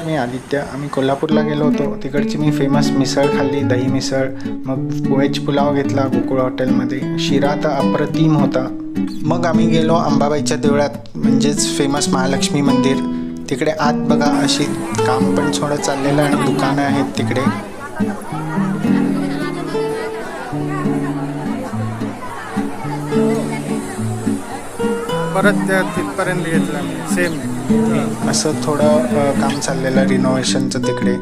मी आदित्य. आम्ही कोल्हापूरला गेलो होतो. तिकडची मी फेमस मिसळ खाल्ली, दही मिसळ. मग व्हेज पुलाव घेतला गोकुळ हॉटेलमध्ये. शिरा तर अप्रतिम होता. मग आम्ही गेलो अंबाबाईच्या देवळात, म्हणजेच फेमस महालक्ष्मी मंदिर. तिकडे आत बघा अशी काम पण थोडं चाललेलं आणि दुकानं आहेत तिकडे. परत तिथपर्यंत घेतलं सेम असं थोडं काम चाललेलं रिनोव्हेशनचं तिकडे.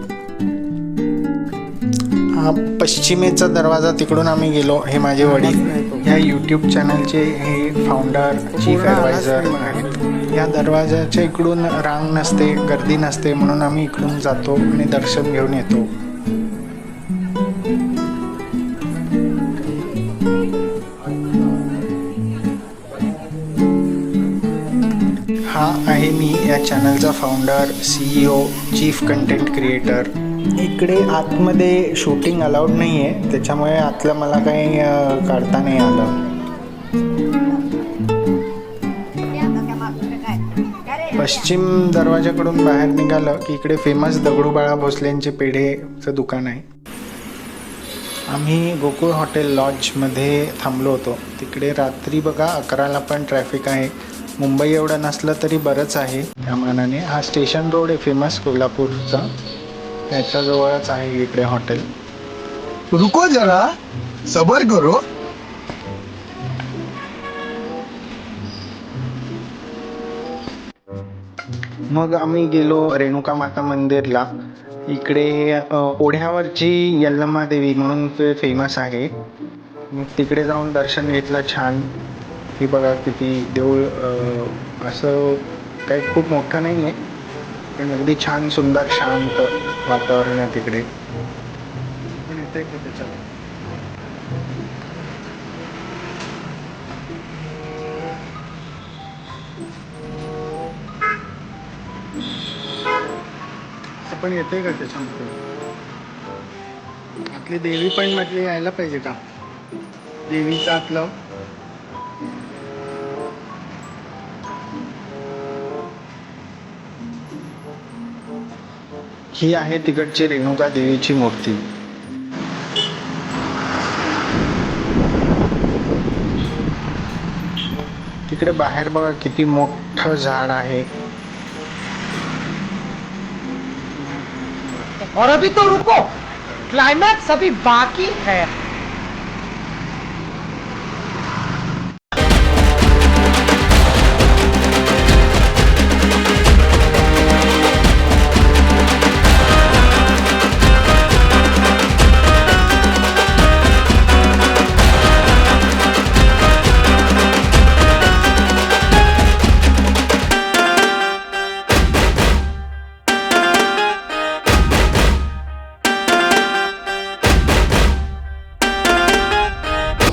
हा पश्चिमेचा दरवाजा, तिकडून आम्ही गेलो. हे माझे वडील, ह्या यूट्यूब चॅनलचे हे फाउंडर, चीफ ॲडवायझर आहेत. या दरवाजाच्या इकडून रांग नसते, गर्दी नसते, म्हणून आम्ही इकडून जातो आणि दर्शन घेऊन येतो. हा आहे मी या चॅनलचा founder, CEO, chief content creator. इकडे आतमध्ये शूटिंग अलाउड नाही आहे, त्याच्यामुळे आतलं मला काही काढता नाही आलं. पश्चिम दरवाजाकडून बाहेर निघालं की इकडे फेमस दगडूबाळा भोसलेंचे पेढेचं दुकान आहे. आम्ही गोकुळ हॉटेल लॉजमध्ये थांबलो होतो. तिकडे रात्री बघा 11ला पण ट्रॅफिक आहे. मुंबई एवढं नसलं तरी बरंच आहे त्या मानाने. हा स्टेशन रोड आहे फेमस कोल्हापूरचा, त्याच्याजवळच आहे इकडे हॉटेल. रुको जरा, सबर करो. मग आम्ही गेलो रेणुका माता मंदिरला. इकडे ओढ्यावरची यल्लमा देवी म्हणून ते फेमस आहे. मग तिकडे जाऊन दर्शन घेतलं छान. ही बघा किती देऊळ, असं काही खूप मोठं नाही आहे, पण अगदी छान सुंदर शांत वातावरण आहे तिकडे. पण येते की त्याच्यात पण येते का त्याच्यामध्ये आतली देवी पण म्हटली यायला पाहिजे का? देवीचं आतलं ही आहे तिकडची रेणुका देवीची मूर्ती. तिकडे बाहेर बघा किती मोठं झाड आहे. और अभी तो रुको, क्लाइमैक्स अभी बाकी है.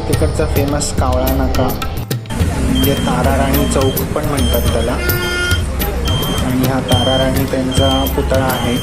तिकडचा फेमस कावळा नाका, म्हणजे ताराराणी चौक पण म्हणतात त्याला. आणि हा ताराराणी त्यांचा पुतळा आहे.